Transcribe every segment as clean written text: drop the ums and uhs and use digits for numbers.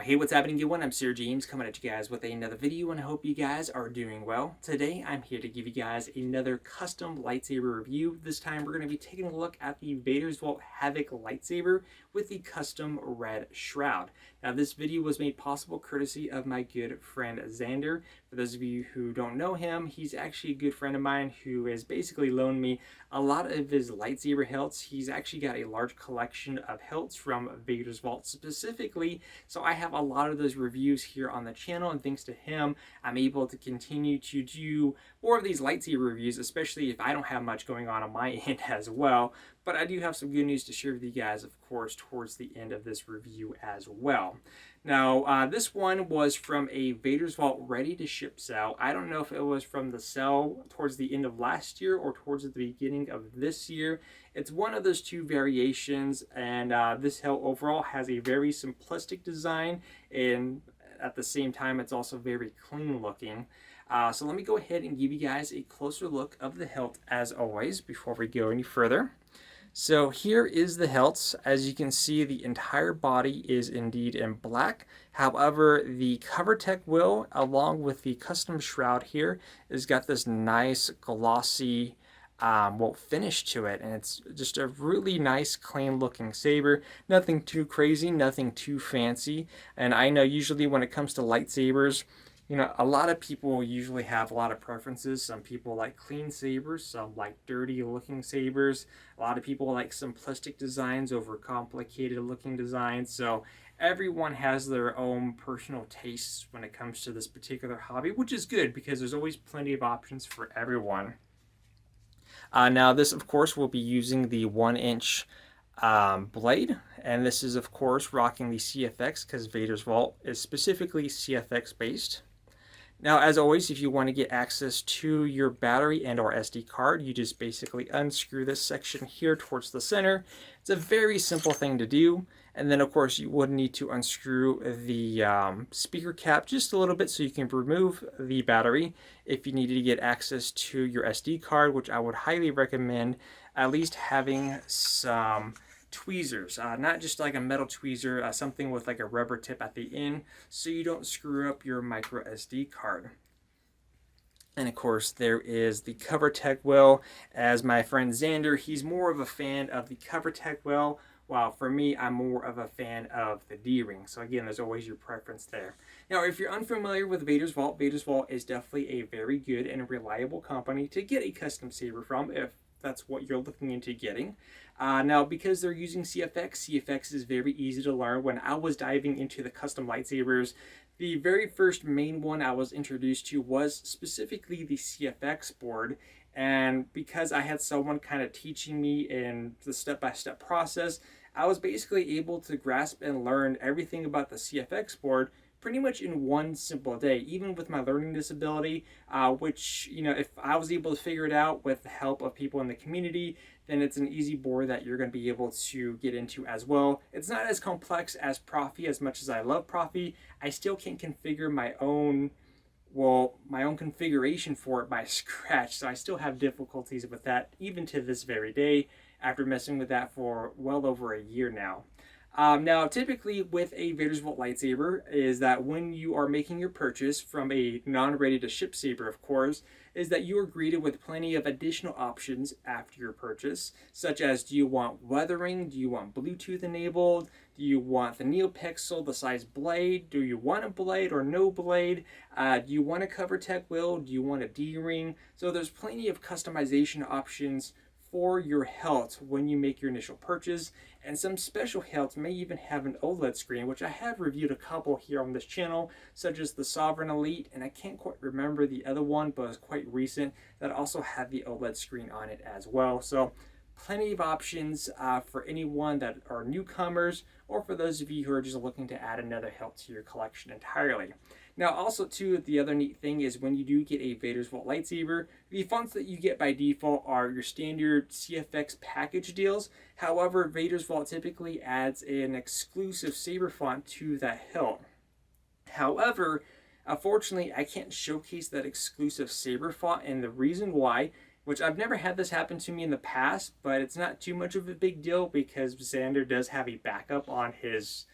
Hey, what's happening, everyone? I'm SirJames coming at you guys with another video, and I hope you guys are doing well. Today, I'm here to give you guys another custom lightsaber review. This time, we're going to be taking a look at the Vader's Vault Havoc Lightsaber with the custom red shroud. Now, this video was made possible courtesy of my good friend Xander. For those of you who don't know him, he's actually a good friend of mine who has basically loaned me a lot of his lightsaber hilts. He's actually got a large collection of hilts from Vader's Vault specifically, so I have a lot of those reviews here on the channel, and thanks to him, I'm able to continue to do more of these lightsaber reviews, especially if I don't have much going on my end as well. But I do have some good news to share with you guys, of course, towards the end of this review as well. Now, this one was from a Vader's Vault ready-to-ship sale. I don't know if it was from the sale towards the end of last year or towards the beginning of this year. It's one of those two variations, and this hilt overall has a very simplistic design, and at the same time, it's also very clean looking. So let me go ahead and give you guys a closer look of the hilt as always before we go any further. So here is the hilt. As you can see, the entire body is indeed in black. However, the cover tech wheel, along with the custom shroud here, has got this nice glossy finish to it, and it's just a really nice, clean looking saber. Nothing too crazy, nothing too fancy. And I know usually when it comes to lightsabers, you know, a lot of people usually have a lot of preferences. Some people like clean sabers, some like dirty looking sabers. A lot of people like simplistic designs over complicated looking designs. So everyone has their own personal tastes when it comes to this particular hobby, which is good because there's always plenty of options for everyone. Now this, of course, will be using the 1-inch blade, and this is, of course, rocking the CFX because Vader's Vault is specifically CFX based. Now, as always, if you want to get access to your battery and or SD card, you just basically unscrew this section here towards the center. It's a very simple thing to do. And then, of course, you would need to unscrew the speaker cap just a little bit so you can remove the battery if you needed to get access to your SD card, which I would highly recommend at least having some tweezers, not just like a metal tweezer, something with like a rubber tip at the end so you don't screw up your micro SD card. And of course, there is the cover tech wheel. As my friend Xander, he's more of a fan of the cover tech wheel, while for me, I'm more of a fan of the D-ring. So again, there's always your preference there. Now, if you're unfamiliar with Vader's Vault is definitely a very good and reliable company to get a custom saber from if that's what you're looking into getting. Now, because they're using CFX is very easy to learn. When I was diving into the custom lightsabers, the very first main one I was introduced to was specifically the CFX board. And because I had someone kind of teaching me in the step-by-step process, I was basically able to grasp and learn everything about the CFX board pretty much in one simple day, even with my learning disability, which, you know, if I was able to figure it out with the help of people in the community, then it's an easy board that you're going to be able to get into as well. It's not as complex as Profi. As much as I love Profi, I still can't configure my own configuration for it by scratch, so I still have difficulties with that even to this very day after messing with that for well over a year now. Now, typically with a Vader's Vault lightsaber is that when you are making your purchase from a non-ready-to-ship saber, of course, is that you are greeted with plenty of additional options after your purchase, such as do you want weathering, do you want Bluetooth enabled, do you want the NeoPixel, the size blade, do you want a blade or no blade, do you want a cover tech wheel, do you want a D-ring? So there's plenty of customization options for your hilt when you make your initial purchase, and some special hilts may even have an OLED screen, which I have reviewed a couple here on this channel, such as the Sovereign Elite, and I can't quite remember the other one, but it's quite recent, that also had the OLED screen on it as well. So plenty of options for anyone that are newcomers, or for those of you who are just looking to add another hilt to your collection entirely. Now, also, too, the other neat thing is when you do get a Vader's Vault lightsaber, the fonts that you get by default are your standard CFX package deals. However, Vader's Vault typically adds an exclusive saber font to that hilt. However, unfortunately, I can't showcase that exclusive saber font, and the reason why, which I've never had this happen to me in the past, but it's not too much of a big deal because Xander does have a backup on his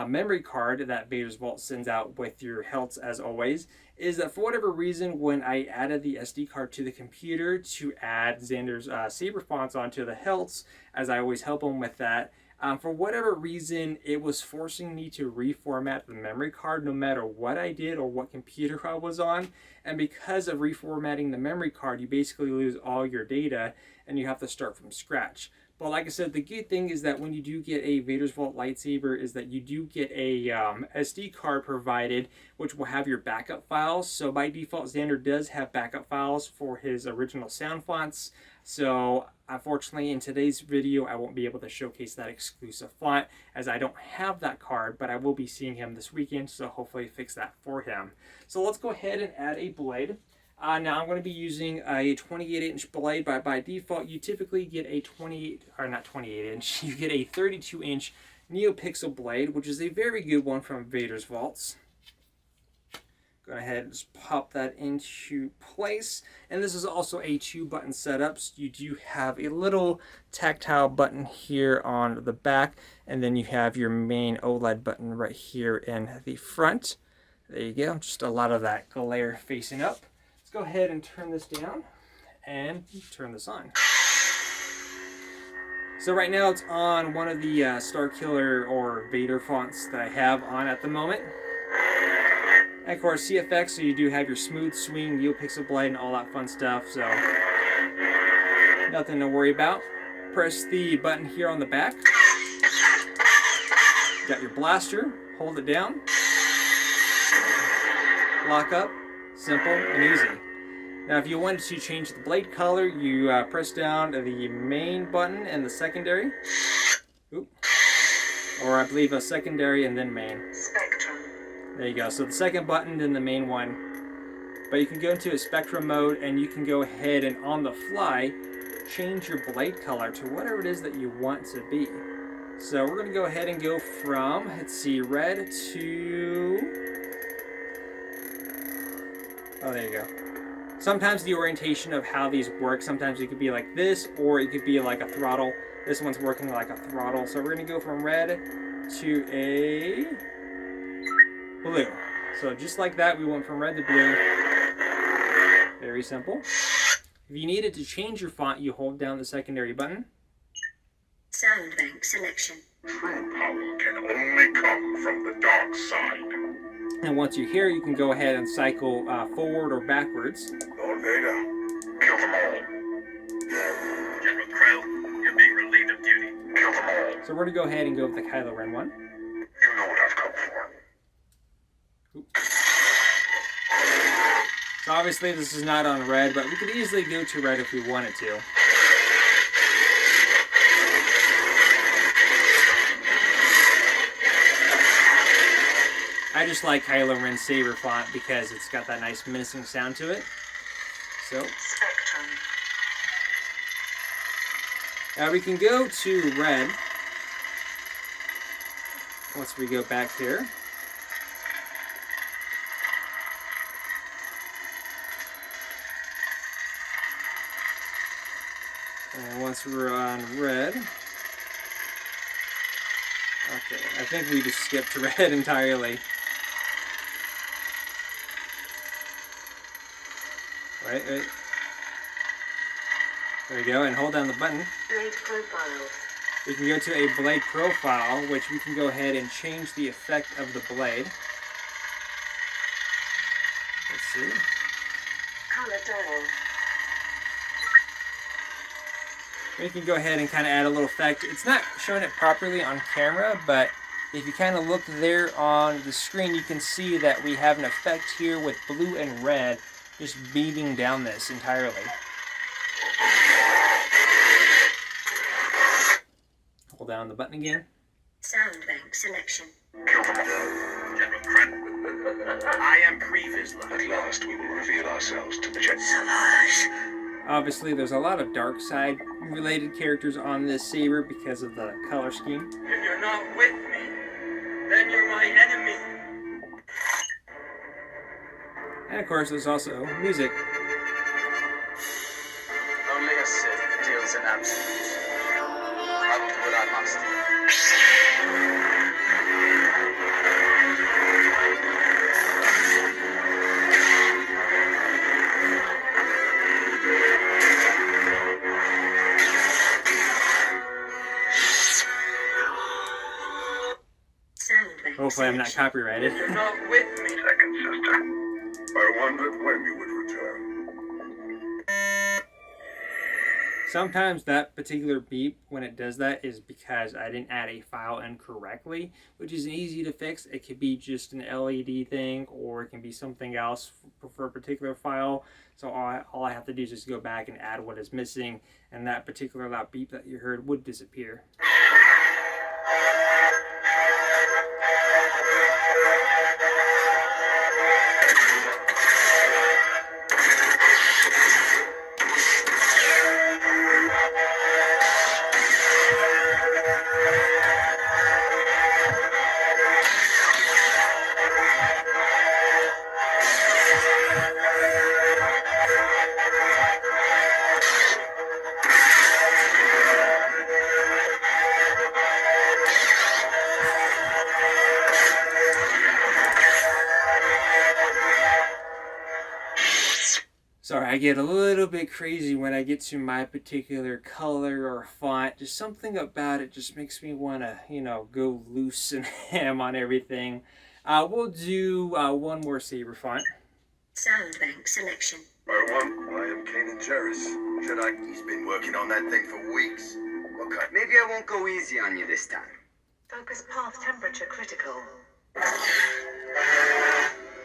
memory card that Vader's Vault sends out with your hilts as always, is that for whatever reason, when I added the SD card to the computer to add Xander's saber fonts onto the hilts, as I always help him with that, for whatever reason, it was forcing me to reformat the memory card no matter what I did or what computer I was on. And because of reformatting the memory card, you basically lose all your data and you have to start from scratch. But like I said, the good thing is that when you do get a Vader's Vault lightsaber is that you do get a SD card provided, which will have your backup files. So by default, Xander does have backup files for his original sound fonts. So unfortunately, in today's video, I won't be able to showcase that exclusive font as I don't have that card, but I will be seeing him this weekend, so hopefully fix that for him. So let's go ahead and add a blade. Now I'm going to be using a 28-inch blade, but by default you typically get a 28-inch, you get a 32-inch NeoPixel blade, which is a very good one from Vader's Vaults. Go ahead and just pop that into place. And this is also a 2-button setup. So you do have a little tactile button here on the back, and then you have your main OLED button right here in the front. There you go, just a lot of that glare facing up. Let's go ahead and turn this down and turn this on. So right now it's on one of the Starkiller or Vader fonts that I have on at the moment. And of course CFX, so you do have your smooth swing, NeoPixel blade, and all that fun stuff, so nothing to worry about. Press the button here on the back. Got your blaster, hold it down. Lock up, simple and easy. Now if you wanted to change the blade color, you press down the main button and the secondary. Oop. Or I believe a secondary and then main. Spectrum. There you go, so the second button, then the main one. But you can go into a spectrum mode and you can go ahead and on the fly change your blade color to whatever it is that you want to be. So we're going to go ahead and go from, let's see, red to... Oh, there you go. Sometimes the orientation of how these work, sometimes it could be like this, or it could be like a throttle. This one's working like a throttle. So we're going to go from red to a blue. So just like that, we went from red to blue. Very simple. If you needed to change your font, you hold down the secondary button. Sound bank selection. True power can only come from the dark side. And once you're here, you can go ahead and cycle forward or backwards. Lord Vader, kill them all. General Krell, you're being relieved of duty. Kill them all. So we're going to go ahead and go with the Kylo Ren one. You know what I've come for. So obviously this is not on red, but we could easily go to red if we wanted to. I just like Kylo Ren's saber font because it's got that nice menacing sound to it. So Spectrum. now we can go to red once we go back here. And once we're on red, okay, I think we just skipped red entirely. Right. There we go, and hold down the button. Blade profiles. We can go to a blade profile, which we can go ahead and change the effect of the blade. Let's see. Color dial. We can go ahead and kind of add a little effect. It's not showing it properly on camera, but if you kind of look there on the screen, you can see that we have an effect here with blue and red just beating down this entirely. Hold down the button again. Sound bank selection. Kill them all. General Krell, I am Pre-Vizsla. At last we will reveal ourselves to the Jedi. Savage. Obviously, there's a lot of dark side related characters on this saber because of the color scheme. If you're not with me, then you're my enemy. And of course, there's also music. Only a Sith deals in absolutes. I will do what I must. Hopefully I'm not copyrighted. You're not with me. Second sister. I wondered when you would return. Sometimes that particular beep, when it does that, is because I didn't add a file in correctly, which is easy to fix. It could be just an LED thing, or it can be something else for a particular file. So all I have to do is just go back and add what is missing, and that particular loud beep that you heard would disappear. Sorry, I get a little bit crazy when I get to my particular color or font. Just something about it just makes me want to, go loose and ham on everything. We'll do one more saber font. Sound bank selection. I I am Kanan Jarrus. Jedi. He's been working on that thing for weeks. Okay. Maybe I won't go easy on you this time. Focus path temperature critical.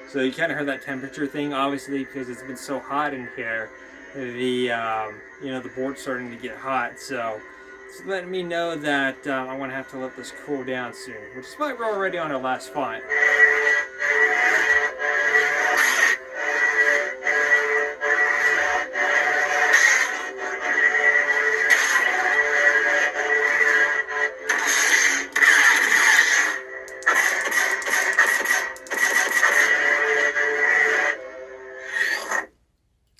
So you kind of heard that temperature thing, obviously, because it's been so hot in here. The board's starting to get hot, so it's letting me know that I'm going to have to let this cool down soon, which is why we're already on our last font.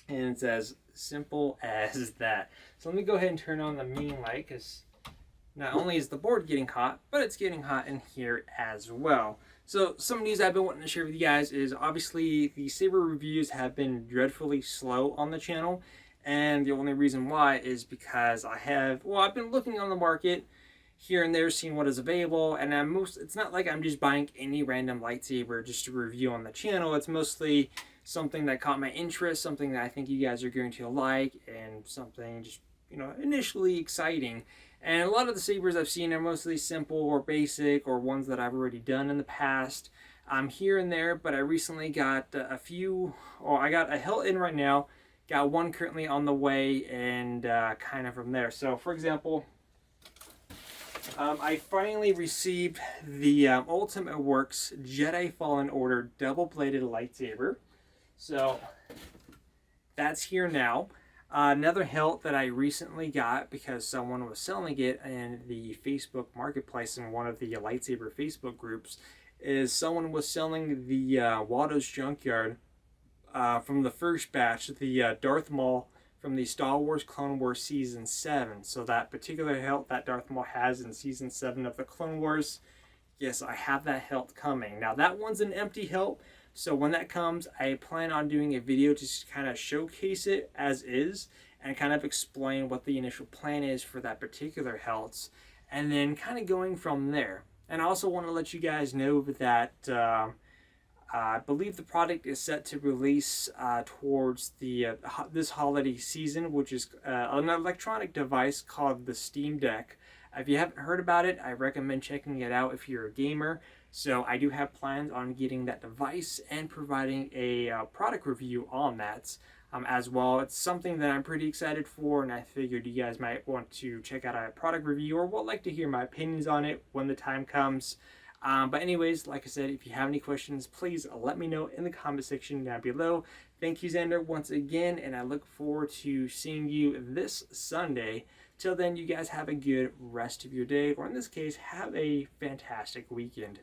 And it's as simple as that. So let me go ahead and turn on the main light, because not only is the board getting hot, but it's getting hot in here as well. So some news I've been wanting to share with you guys is obviously the Saber reviews have been dreadfully slow on the channel. And the only reason why is because I've been looking on the market here and there, seeing what is available, and it's not like I'm just buying any random lightsaber just to review on the channel. It's mostly something that caught my interest, something that I think you guys are going to like, and something just, initially exciting. And a lot of the sabers I've seen are mostly simple or basic, or ones that I've already done in the past, here and there. But I recently got a few, I got a hilt in right now, got one currently on the way, and kind of from there. So for example, I finally received the Ultimate Works Jedi Fallen Order double-bladed lightsaber. So that's here now. Another hilt that I recently got because someone was selling it in the Facebook marketplace in one of the lightsaber Facebook groups is someone was selling the Watto's Junkyard from the first batch, the Darth Maul from the Star Wars Clone Wars Season 7. So that particular hilt that Darth Maul has in Season 7 of the Clone Wars, yes, I have that hilt coming. Now that one's an empty hilt, so when that comes, I plan on doing a video to kind of showcase it as is and kind of explain what the initial plan is for that particular hilt, and then kind of going from there. And I also want to let you guys know that I believe the product is set to release towards this holiday season, which is an electronic device called the Steam Deck. If you haven't heard about it, I recommend checking it out if you're a gamer. So I do have plans on getting that device and providing a product review on that as well. It's something that I'm pretty excited for, and I figured you guys might want to check out a product review or would like to hear my opinions on it when the time comes. But anyways, like I said, if you have any questions, please let me know in the comment section down below. Thank you, Xander, once again, and I look forward to seeing you this Sunday. Till then, you guys have a good rest of your day, or in this case, have a fantastic weekend.